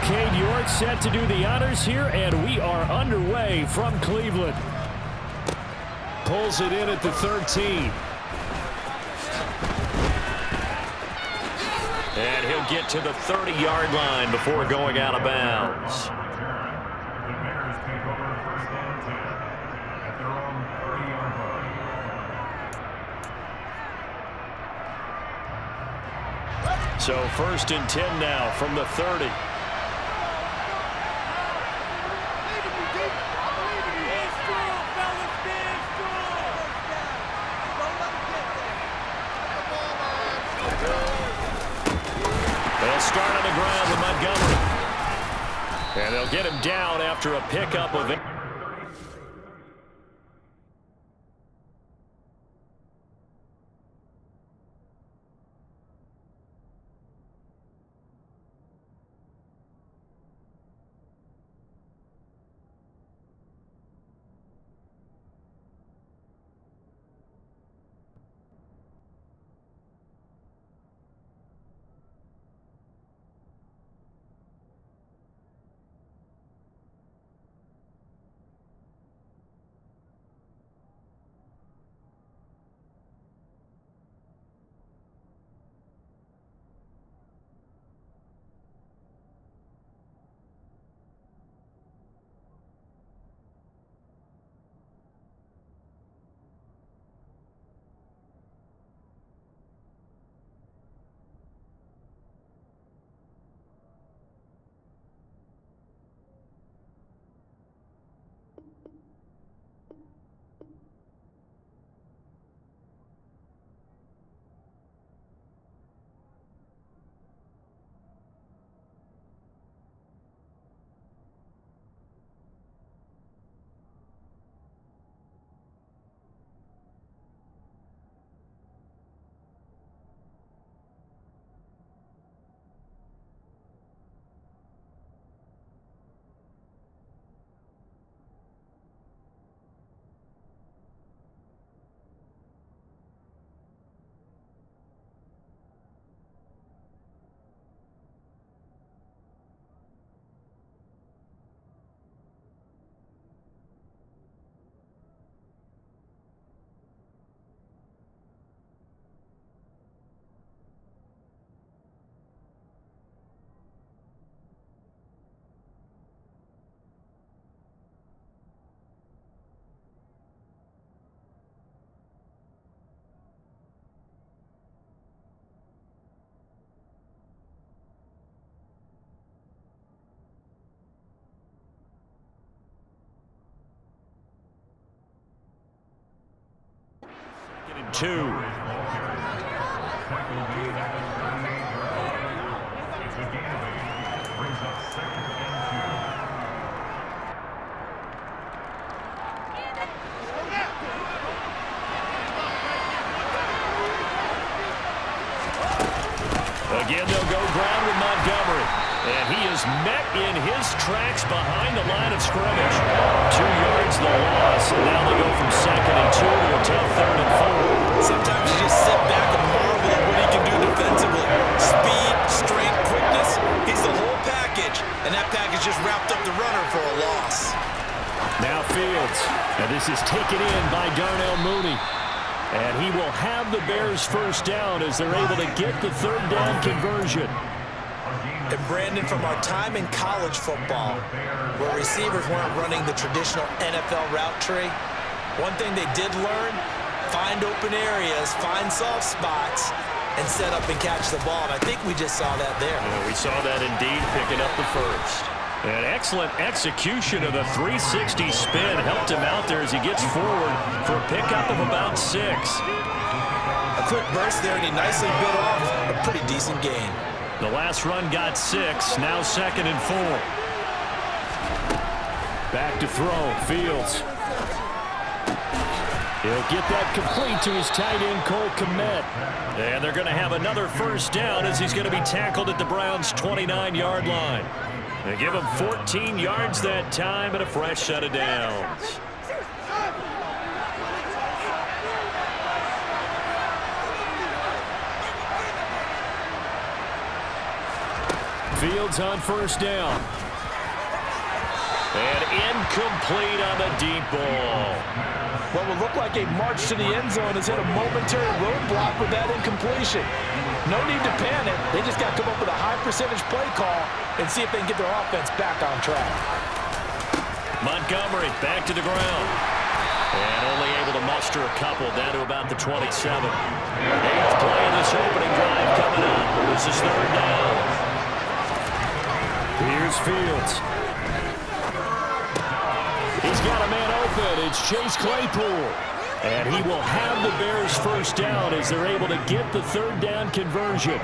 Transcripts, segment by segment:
Okay, you're set to do the honors here, and we are underway from Cleveland. Pulls it in at the 13. And he'll get to the 30-yard line before going out of bounds. So 1st and 10 now from the 30. They'll start on the ground with Montgomery. And they'll get him down after a pickup of it. Two. Again, they'll go ground with Montgomery. And he is met in his tracks behind the line of scrimmage. 2 yards the loss, and now they go from 2nd and 2 to a tough 3rd and 4. Sometimes you just sit back and marvel at what he can do defensively. Speed, strength, quickness. He's the whole package, and that package just wrapped up the runner for a loss. Now Fields, and this is taken in by Darnell Mooney. And he will have the Bears first down as they're able to get the 3rd down conversion. And Brandon, from our time in college football, where receivers weren't running the traditional NFL route tree, one thing they did learn, find open areas, find soft spots, and set up and catch the ball. And I think we just saw that there. Yeah, we saw that indeed, picking up the first. An excellent execution of the 360 spin helped him out there as he gets forward for a pickup of about 6. A quick burst there, and he nicely bit off a pretty decent gain. The last run got 6, now 2nd and 4. Back to throw, Fields. He'll get that complete to his tight end, Cole Kmet. And they're going to have another first down as he's going to be tackled at the Browns' 29-yard line. They give him 14 yards that time and a fresh set of downs. Fields on first down. And incomplete on the deep ball. What would look like a march to the end zone has hit a momentary roadblock with that incompletion. No need to panic. They just got to come up with a high percentage play call and see if they can get their offense back on track. Montgomery back to the ground. And only able to muster a couple down to about the 27. 8th play of this opening drive coming up. This is third down. Here's Fields. He's got a man open. It's Chase Claypool. And he will have the Bears first down as they're able to get the third down conversion.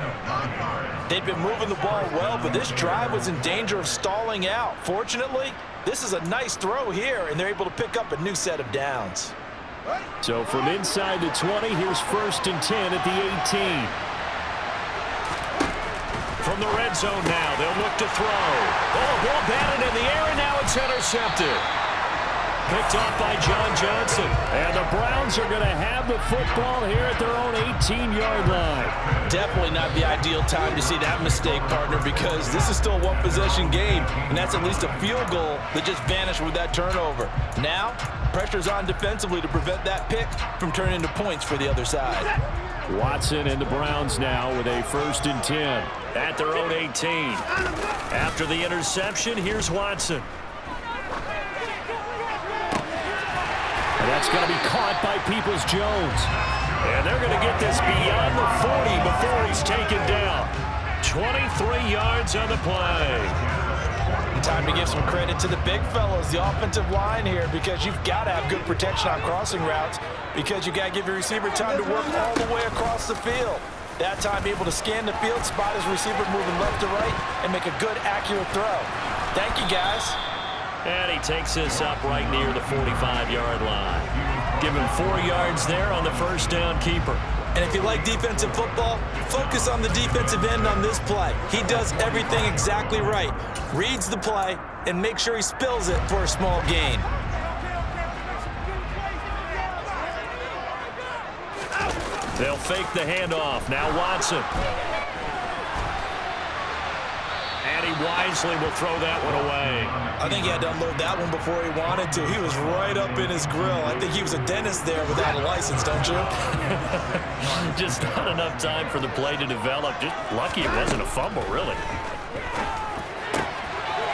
They've been moving the ball well, but this drive was in danger of stalling out. Fortunately, this is a nice throw here, and they're able to pick up a new set of downs. So from inside the 20, here's 1st and 10 at the 18. From the red zone now, they'll look to throw. Oh, ball batted in the air, and now it's intercepted. Picked off by John Johnson. And the Browns are going to have the football here at their own 18-yard line. Definitely not the ideal time to see that mistake, partner, because this is still a one-possession game, and that's at least a field goal that just vanished with that turnover. Now, pressure's on defensively to prevent that pick from turning into points for the other side. Watson and the Browns now with a 1st and 10 at their own 18. After the interception, here's Watson. That's going to be caught by Peoples-Jones. And they're going to get this beyond the 40 before he's taken down. 23 yards on the play. Time to give some credit to the big fellas, the offensive line here, because you've got to have good protection on crossing routes, because you got to give your receiver time to work all the way across the field. That time able to scan the field, spot his receiver moving left to right, and make a good, accurate throw. Thank you, guys. And he takes this up right near the 45-yard line. Give him 4 yards there on the first down keeper. And if you like defensive football, focus on the defensive end on this play. He does everything exactly right. Reads the play and makes sure he spills it for a small gain. They'll fake the handoff. Now Watson. And he wisely will throw that one away. I think he had to unload that one before he wanted to. He was right up in his grill. I think he was a dentist there without a license, don't you? Just not enough time for the play to develop. Just lucky it wasn't a fumble, really.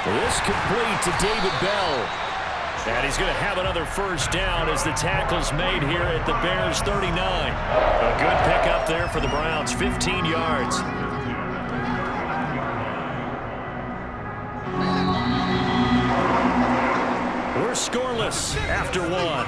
This complete to David Bell. And he's going to have another first down as the tackle's made here at the Bears 39. A good pickup there for the Browns, 15 yards. We're scoreless after one.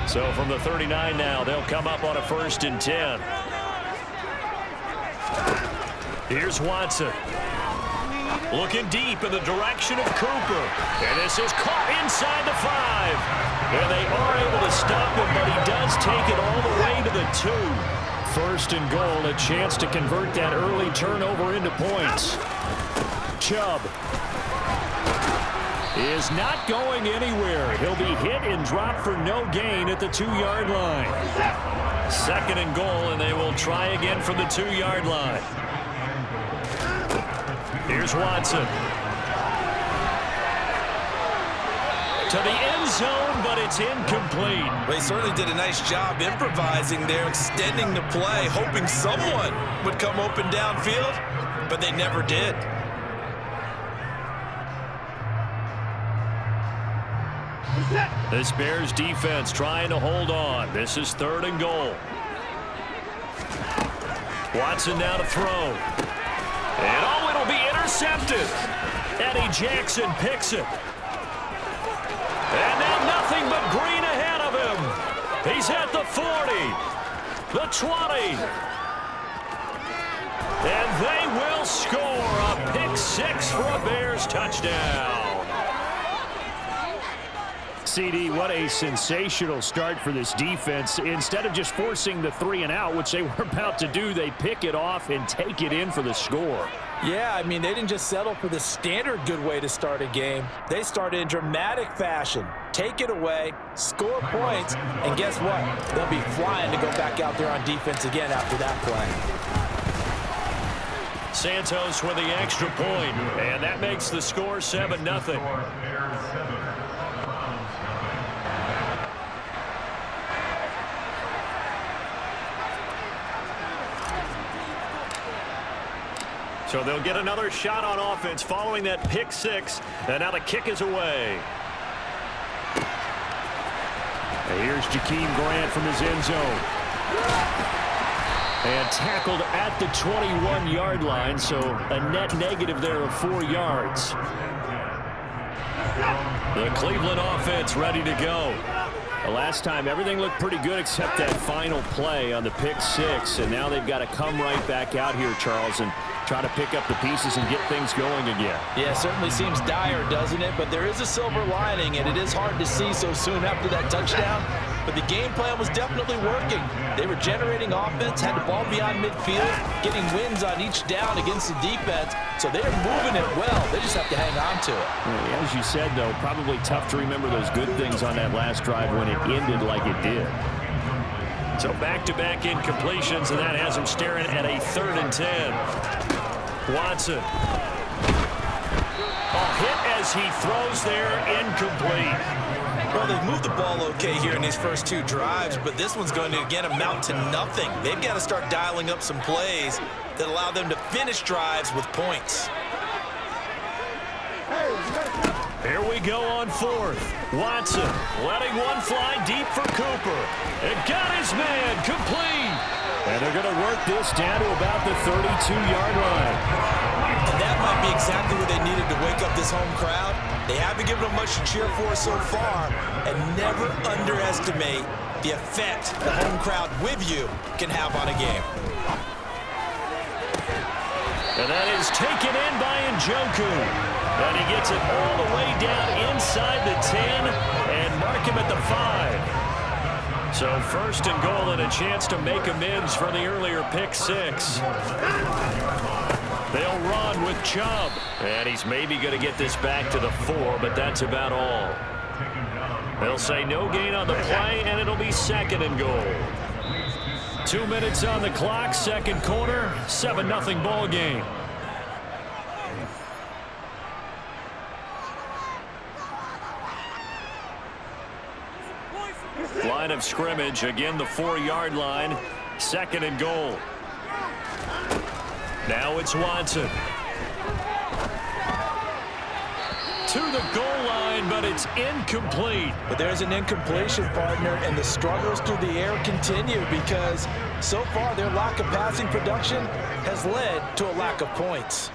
So from the 39 now, they'll come up on a 1st and 10. Here's Watson. Looking deep in the direction of Cooper. And this is caught inside the 5. And they are able to stop him, but he does take it all the way to the 2. 1st and goal, a chance to convert that early turnover into points. Chubb is not going anywhere. He'll be hit and dropped for no gain at the 2-yard line. 2nd and goal, and they will try again from the 2-yard line. Here's Watson. To the end zone, but it's incomplete. Well, he certainly did a nice job improvising there, extending the play, hoping someone would come open downfield, but they never did. This Bears defense trying to hold on. This is 3rd and goal. Watson now to throw. And oh, it'll be intercepted. Eddie Jackson picks it. And now nothing but green ahead of him. He's at the 40, the 20. And they will score a pick 6 for a Bears touchdown. CD, what a sensational start for this defense. Instead of just forcing the 3 and out, which they were about to do, they pick it off and take it in for the score. Yeah, I mean, they didn't just settle for the standard good way to start a game. They started in dramatic fashion. Take it away, score points, and guess what? They'll be flying to go back out there on defense again after that play. Santos with the extra point, and that makes the score 7-0. So they'll get another shot on offense following that pick six, and now the kick is away. And here's Jakeem Grant from his end zone. And tackled at the 21-yard line, so a net negative there of 4 yards. The Cleveland offense ready to go. The last time, everything looked pretty good except that final play on the pick six, and now they've got to come right back out here, Charles, and try to pick up the pieces and get things going again. Yeah, it certainly seems dire, doesn't it? But there is a silver lining, and it is hard to see so soon after that touchdown. But the game plan was definitely working. They were generating offense, had the ball beyond midfield, getting wins on each down against the defense. So they're moving it well. They just have to hang on to it. Yeah, as you said, though, probably tough to remember those good things on that last drive when it ended like it did. So back-to-back incompletions, and that has them staring at a 3rd and 10. Watson. Hit as he throws there, incomplete. Well, they've moved the ball okay here in these first 2 drives, but this one's going to, again, amount to nothing. They've got to start dialing up some plays that allow them to finish drives with points. Here we go on 4th. Watson letting one fly deep for Cooper. And got his man complete. And they're going to work this down to about the 32-yard line. And that might be exactly what they needed to wake up this home crowd. They haven't given them much to cheer for so far, and never underestimate the effect the home crowd with you can have on a game. And that is taken in by Njoku. And he gets it all the way down inside the 10 and mark him at the 5. So 1st and goal and a chance to make amends for the earlier pick six. They'll run with Chubb. And he's maybe going to get this back to the 4, but that's about all. They'll say no gain on the play, and it'll be 2nd and goal. 2 minutes on the clock, 2nd quarter, 7-0 ball game. Line of scrimmage, again the 4-yard line, 2nd and goal. Now it's Watson. To the goal line, but it's incomplete. But there's an incompletion, partner, and the struggles through the air continue because so far their lack of passing production has led to a lack of points.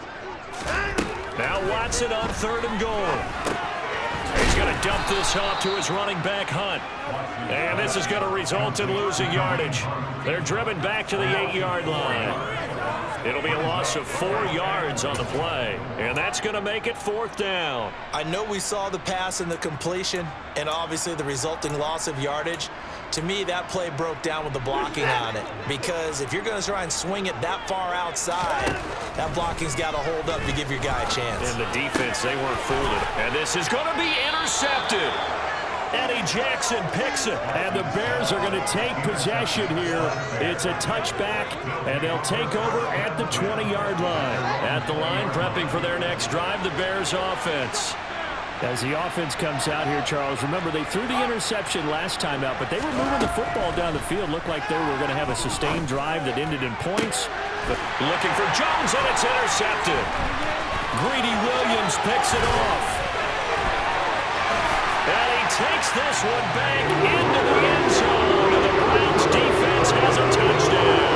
Now Watson on 3rd and goal. He's going to dump this off to his running back, Hunt. And this is going to result in losing yardage. They're driven back to the 8-yard line. It'll be a loss of 4 yards on the play, and that's going to make it 4th down. I know we saw the pass and the completion and obviously the resulting loss of yardage. To me, that play broke down with the blocking on it because if you're going to try and swing it that far outside, that blocking's got to hold up to give your guy a chance. And the defense, they weren't fooled. And this is going to be intercepted. Eddie Jackson picks it, and the Bears are going to take possession here. It's a touchback, and they'll take over at the 20-yard line. At the line, prepping for their next drive, the Bears offense. As the offense comes out here, Charles, remember they threw the interception last time out, but they were moving the football down the field. Looked like they were going to have a sustained drive that ended in points. But looking for Jones, and it's intercepted. Greedy Williams picks it off. And he takes this one back into the end zone, and the Browns defense has a touchdown.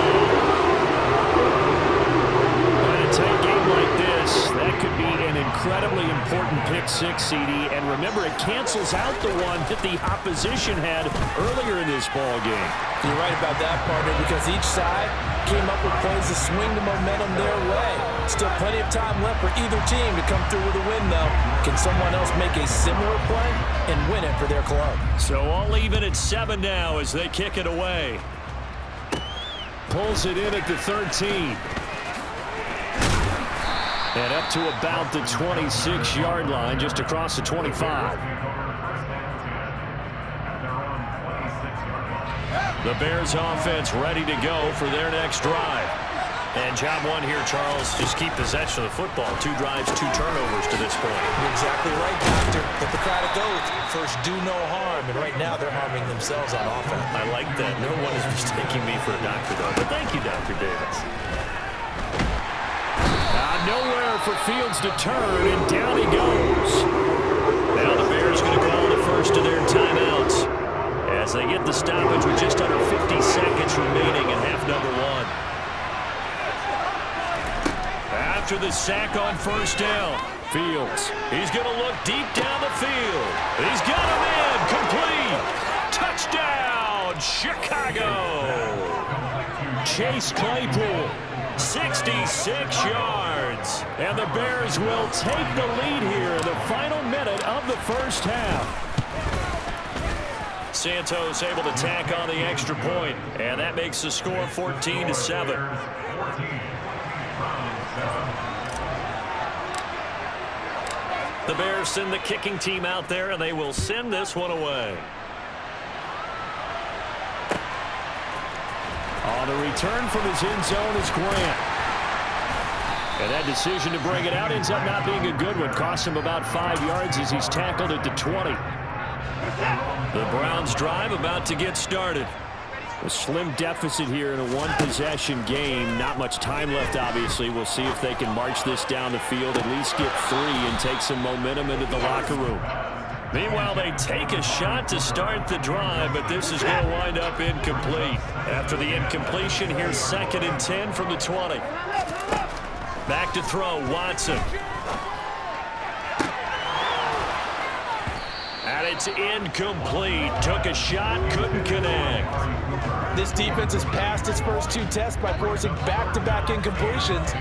In a tight game like this, that could be an incredibly important pick six, CD. And remember, it cancels out the one that the opposition had earlier in this ball game. You're right about that, partner, because each side came up with plays to swing the momentum their way. Still plenty of time left for either team to come through with a win, though. Can someone else make a similar play and win it for their club? So all even at 7 now as they kick it away. Pulls it in at the 13. And up to about the 26-yard line, just across the 25. The Bears offense ready to go for their next drive. And job one here, Charles, just keep possession of the football. 2 drives, 2 turnovers to this point. You're exactly right, Doctor. Hippocratic oath. First, do no harm. And right now, they're harming themselves on offense. I like that. No one is mistaking me for a doctor, though. But thank you, Dr. Davis. Nowhere for Fields to turn, and down he goes. Now the Bears going to call the first of their timeouts as they get the stoppage with just under 50 seconds remaining in half number 1. After the sack on first down, Fields, he's going to look deep down the field. He's got him in, complete. Touchdown, Chicago. Chase Claypool, 66 yards. And the Bears will take the lead here in the final minute of the first half. Santos able to tack on the extra point, and that makes the score 14-7. The Bears send the kicking team out there, and they will send this one away. On the return from his end zone is Grant. And that decision to bring it out ends up not being a good one. Cost him about 5 yards as he's tackled at the 20. The Browns drive about to get started. A slim deficit here in a one-possession game. Not much time left, obviously. We'll see if they can march this down the field, at least get 3 and take some momentum into the locker room. Meanwhile, they take a shot to start the drive, but this is going to wind up incomplete. After the incompletion, here's 2nd and 10 from the 20. Back to throw, Watson. And it's incomplete. Took a shot, couldn't connect. This defense has passed its first 2 tests by forcing back-to-back incompletions.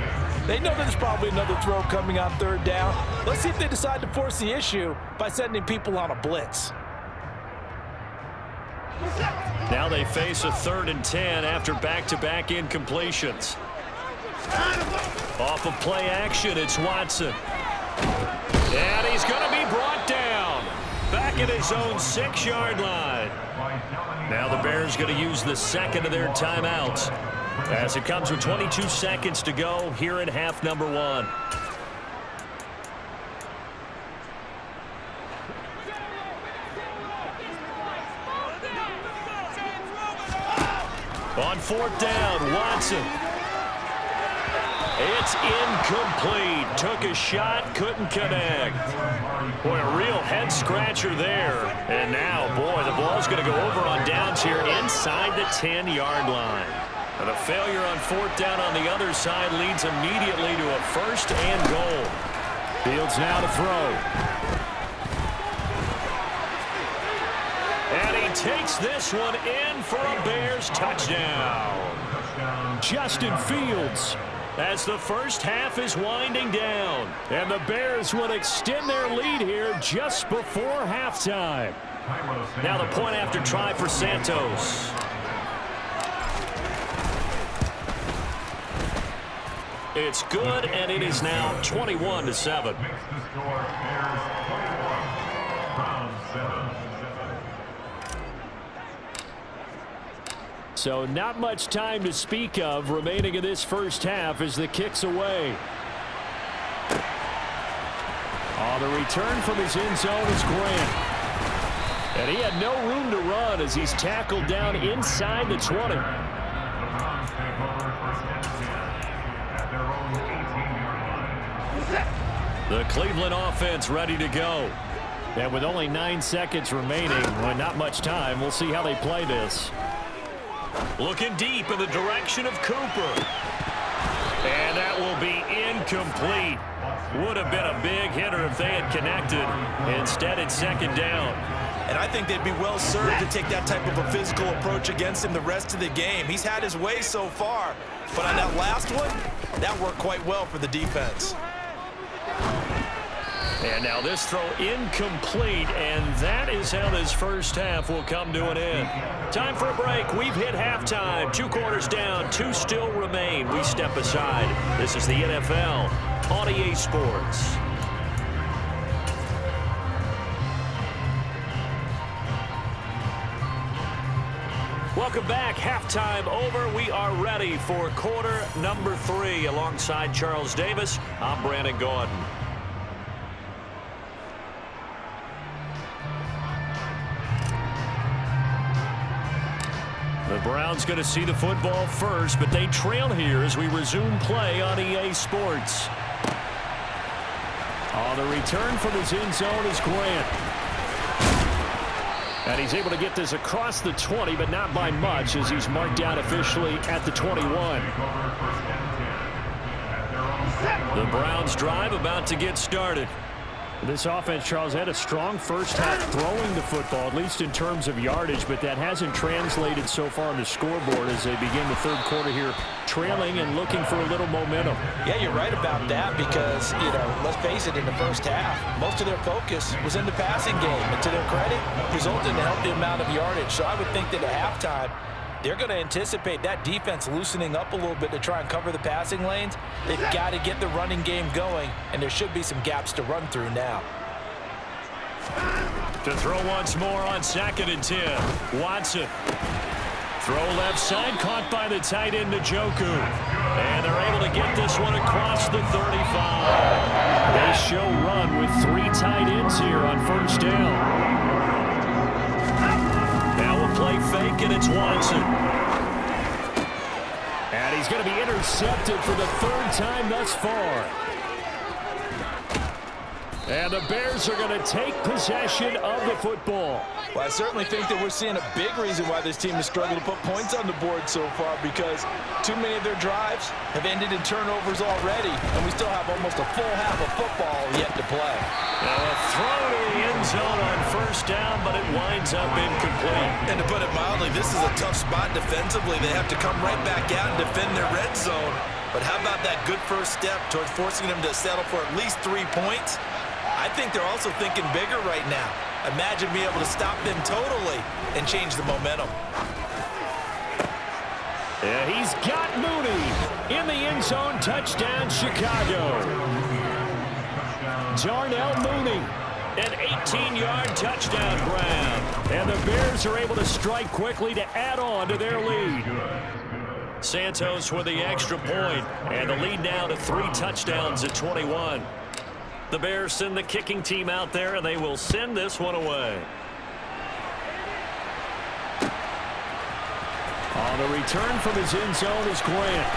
They know there's probably another throw coming on 3rd down. Let's see if they decide to force the issue by sending people on a blitz. Now they face a 3rd and 10 after back-to-back incompletions. Off of play action, it's Watson. And he's going to be brought down. Back at his own 6-yard line. Now the Bears going to use the 2nd of their timeouts as it comes with 22 seconds to go here in half number 1. On 4th down, Watson. It's incomplete. Took a shot, couldn't connect. Boy, a real head-scratcher there. And now, boy, the ball's going to go over on downs here inside the 10-yard line. And a failure on 4th down on the other side leads immediately to a 1st and goal. Fields now to throw. And he takes this one in for a Bears touchdown. Justin Fields, as the first half is winding down. And the Bears will extend their lead here just before halftime. Now the point after try for Santos. It's good, and it is now 21-7. So not much time to speak of remaining in this first half as the kick's away. On the return from his end zone is Grant. And he had no room to run as he's tackled down inside the 20. The Cleveland offense ready to go. And with only 9 seconds remaining, well, not much time, we'll see how they play this. Looking deep in the direction of Cooper. And that will be incomplete. Would have been a big hitter if they had connected. Instead, it's 2nd down. And I think they'd be well served to take that type of a physical approach against him the rest of the game. He's had his way so far. But on that last one, that worked quite well for the defense. And now this throw incomplete, and that is how this first half will come to an end. Time for a break. We've hit halftime. 2 quarters down, 2 still remain. We step aside. This is the NFL on EA Sports. Welcome back. Halftime over. We are ready for quarter number 3. Alongside Charles Davis, I'm Brandon Gordon. The Browns going to see the football first, but they trail here as we resume play on EA Sports. The return from his end zone is Grant. And he's able to get this across the 20, but not by much, as he's marked down officially at the 21. The Browns drive about to get started. This offense, Charles, had a strong first half throwing the football, at least in terms of yardage, but that hasn't translated so far on the scoreboard as they begin the third quarter here, trailing and looking for a little momentum. Yeah, you're right about that because, let's face it, in the first half, most of their focus was in the passing game. And to their credit, resulted in a healthy amount of yardage. So I would think that at halftime, they're going to anticipate that defense loosening up a little bit to try and cover the passing lanes. They've got to get the running game going, and there should be some gaps to run through now. To throw once more on 2nd and 10. Watson. Throw left side, caught by the tight end, Njoku. And they're able to get this one across the 35. They show run with 3 tight ends here on first down. Play fake, and it's Watson. And he's going to be intercepted for the 3rd time thus far. And the Bears are going to take possession of the football. Well, I certainly think that we're seeing a big reason why this team has struggled to put points on the board so far, because too many of their drives have ended in turnovers already, and we still have almost a full half of football yet to play. Now a throw to the end zone on first down, but it winds up incomplete. And to put it mildly, this is a tough spot defensively. They have to come right back out and defend their red zone. But how about that good first step towards forcing them to settle for at least 3 points? I think they're also thinking bigger right now. Imagine being able to stop them totally and change the momentum. Yeah, he's got Mooney in the end zone. Touchdown, Chicago. Darnell Mooney, an 18-yard touchdown grab. And the Bears are able to strike quickly to add on to their lead. Santos with the extra point, and the lead now to 3 touchdowns at 21. The Bears send the kicking team out there, and they will send this one away. On the return from his end zone is Grant.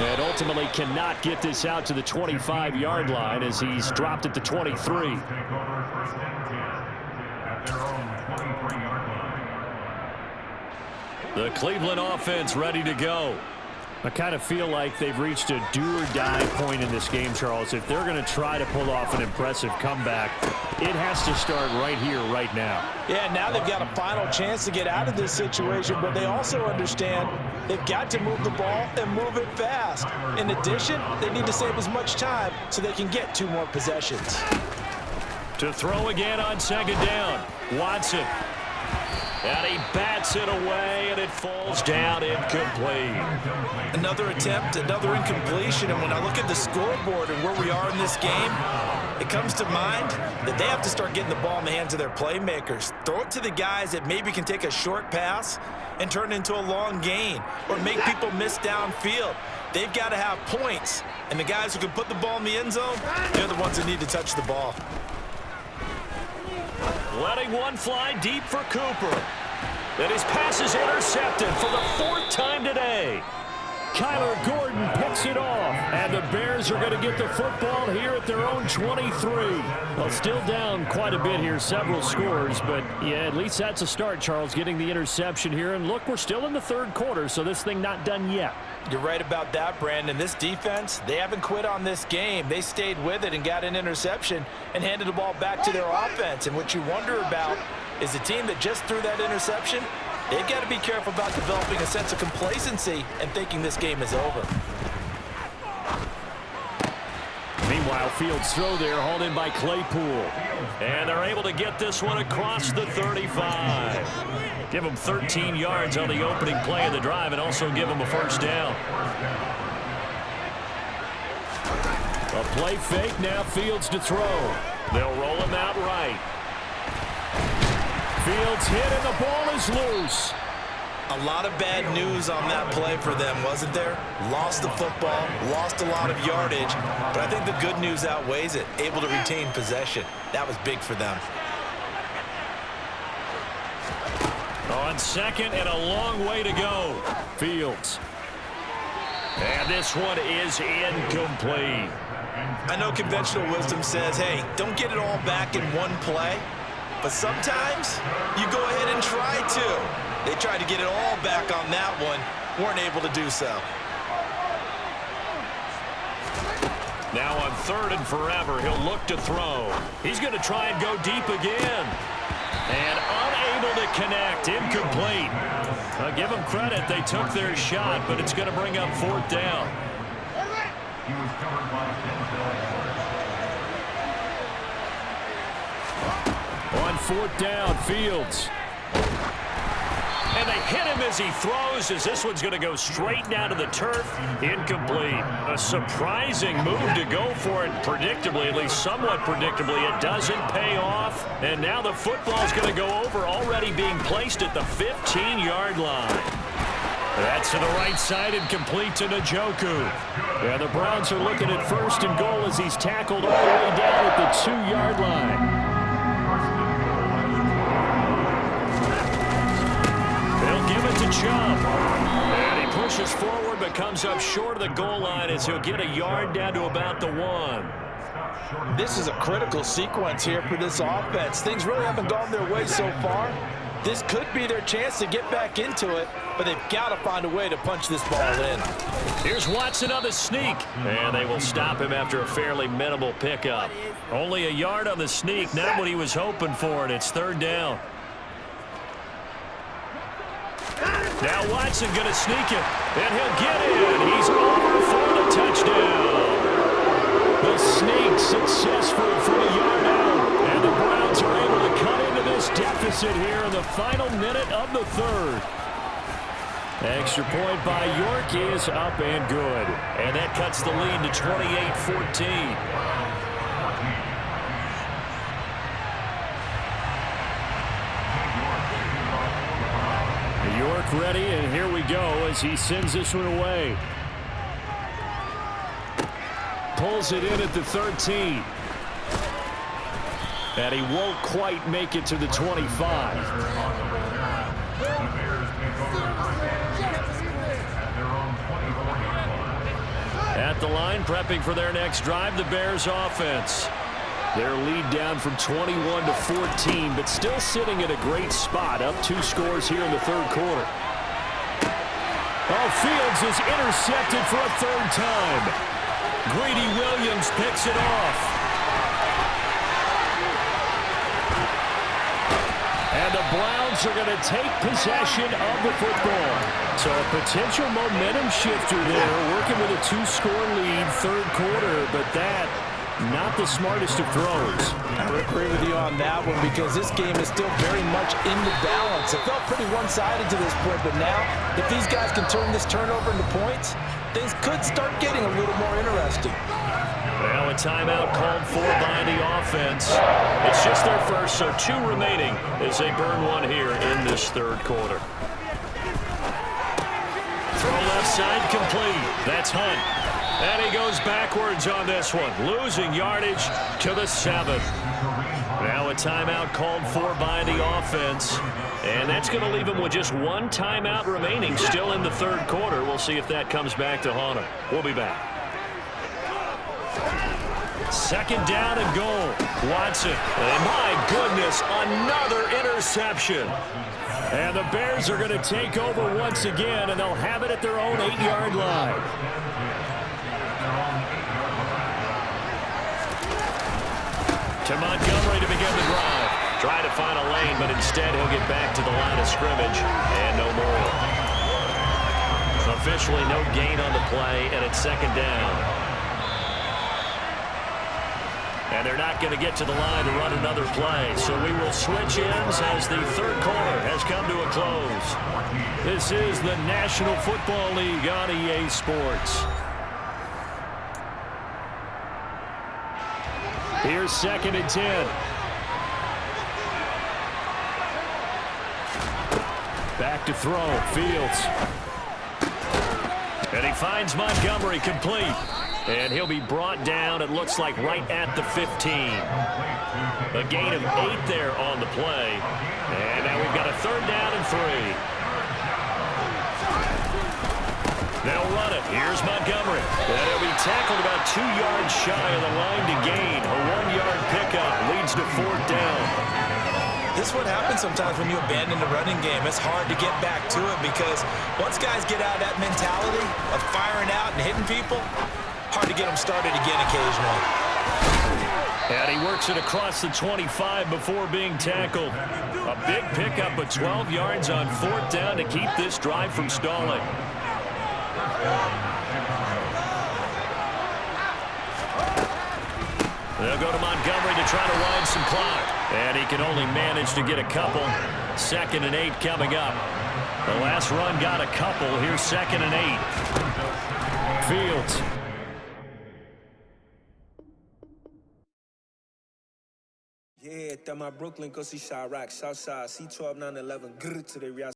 And ultimately cannot get this out to the 25-yard line as he's dropped at the 23. The Cleveland offense ready to go. I kind of feel like they've reached a do-or-die point in this game, Charles. If they're going to try to pull off an impressive comeback, it has to start right here, right now. Yeah, now they've got a final chance to get out of this situation, but they also understand they've got to move the ball and move it fast. In addition, they need to save as much time so they can get 2 more possessions. To throw again on 2nd down, Watson. And he bats it away, and it falls down incomplete. Another attempt, another incompletion, and when I look at the scoreboard and where we are in this game, it comes to mind that they have to start getting the ball in the hands of their playmakers. Throw it to the guys that maybe can take a short pass and turn it into a long gain or make people miss downfield. They've got to have points, and the guys who can put the ball in the end zone, they're the ones that need to touch the ball. Letting one fly deep for Cooper. And his pass is intercepted for the 4th time today. Kyler Gordon picks it off, and the Bears are going to get the football here at their own 23. Well, still down quite a bit here, several scores, but yeah, at least that's a start, Charles, getting the interception here. And look, we're still in the 3rd quarter, so this thing not done yet. You're right about that, Brandon. This defense, they haven't quit on this game. They stayed with it and got an interception and handed the ball back to their offense. And what you wonder about is the team that just threw that interception, they've got to be careful about developing a sense of complacency and thinking this game is over. Meanwhile, Fields' throw there hauled in by Claypool. And they're able to get this one across the 35. Give them 13 yards on the opening play of the drive and also give them a first down. A play fake, now Fields to throw. They'll roll him out right. Fields hit and the ball is loose. A lot of bad news on that play for them, wasn't there? Lost the football, lost a lot of yardage, but I think the good news outweighs it. Able to retain possession. That was big for them. On second and a long way to go. Fields. And this one is incomplete. I know conventional wisdom says, hey, don't get it all back in one play, but sometimes you go ahead and try to. They tried to get it all back on that one, weren't able to do so. Now on third and forever, he'll look to throw. He's going to try and go deep again. And unable to connect, incomplete. I'll give them credit, they took their shot, but it's going to bring up fourth down. On fourth down, Fields. And they hit him as he throws, as this one's going to go straight down to the turf. Incomplete. A surprising move to go for it predictably, at least somewhat predictably. It doesn't pay off. And now the football's going to go over, already being placed at the 15-yard line. That's to the right side and complete to Njoku. Yeah, the Browns are looking at first and goal as he's tackled all the way down at the 2-yard line. Give it to Chubb. And he pushes forward but comes up short of the goal line as he'll get a yard down to about the 1. This is a critical sequence here for this offense. Things really haven't gone their way so far. This could be their chance to get back into it, but they've got to find a way to punch this ball in. Here's Watson on the sneak. And they will stop him after a fairly minimal pickup. Only a yard on the sneak, not what he was hoping for, and it's third down. Now Watson going to sneak it, and he'll get in. He's over for the touchdown. The sneak successful from a yard out, and the Browns are able to cut into this deficit here in the final minute of the third. Extra point by York is up and good, and that cuts the lead to 28-14. York ready, and here we go as he sends this one away. Pulls it in at the 13. And he won't quite make it to the 25. At the line, prepping for their next drive, the Bears offense. Their lead down from 21 to 14, but still sitting at a great spot, up 2 scores here in the third quarter. Oh, Fields is intercepted for a third time. Greedy Williams picks it off. And the Browns are going to take possession of the football. So a potential momentum shifter there, working with a 2-score lead, third quarter, but that not the smartest of throws. I would agree with you on that one because this game is still very much in the balance. It felt pretty one-sided to this point, but now if these guys can turn this turnover into points, things could start getting a little more interesting. Well, a timeout called for by the offense. It's just their first, so 2 remaining as they burn one here in this third quarter. Throw left side complete. That's Hunt. And he goes backwards on this one, losing yardage to the 7. Now a timeout called for by the offense. And that's going to leave him with just 1 timeout remaining still in the third quarter. We'll see if that comes back to haunt him. We'll be back. Second down and goal. Watson. And my goodness, another interception. And the Bears are going to take over once again, and they'll have it at their own 8-yard line. To Montgomery to begin the drive. Try to find a lane, but instead he'll get back to the line of scrimmage, and no more. Officially no gain on the play, and it's second down. And they're not going to get to the line to run another play, so we will switch ends as the third quarter has come to a close. This is the National Football League on EA Sports. Here's 2nd and 10. Back to throw. Fields. And he finds Montgomery complete. And he'll be brought down, it looks like, right at the 15. A gain of 8 there on the play. And now we've got a 3rd down and 3. They'll run it. Here's Montgomery. And he'll be tackled about 2 yards shy of the line to gain. A 1-yard pickup leads to 4th down. This is what happens sometimes when you abandon the running game. It's hard to get back to it because once guys get out of that mentality of firing out and hitting people, hard to get them started again occasionally. And he works it across the 25 before being tackled. A big pickup of 12 yards on 4th down to keep this drive from stalling. They'll go to Montgomery to try to wind some clock. And he can only manage to get a couple. 2nd and 8 coming up. The last run got a couple. Here's 2nd and 8. Fields. Yeah, that my Brooklyn, go see Chirac, Southside, C12, 911, grr to the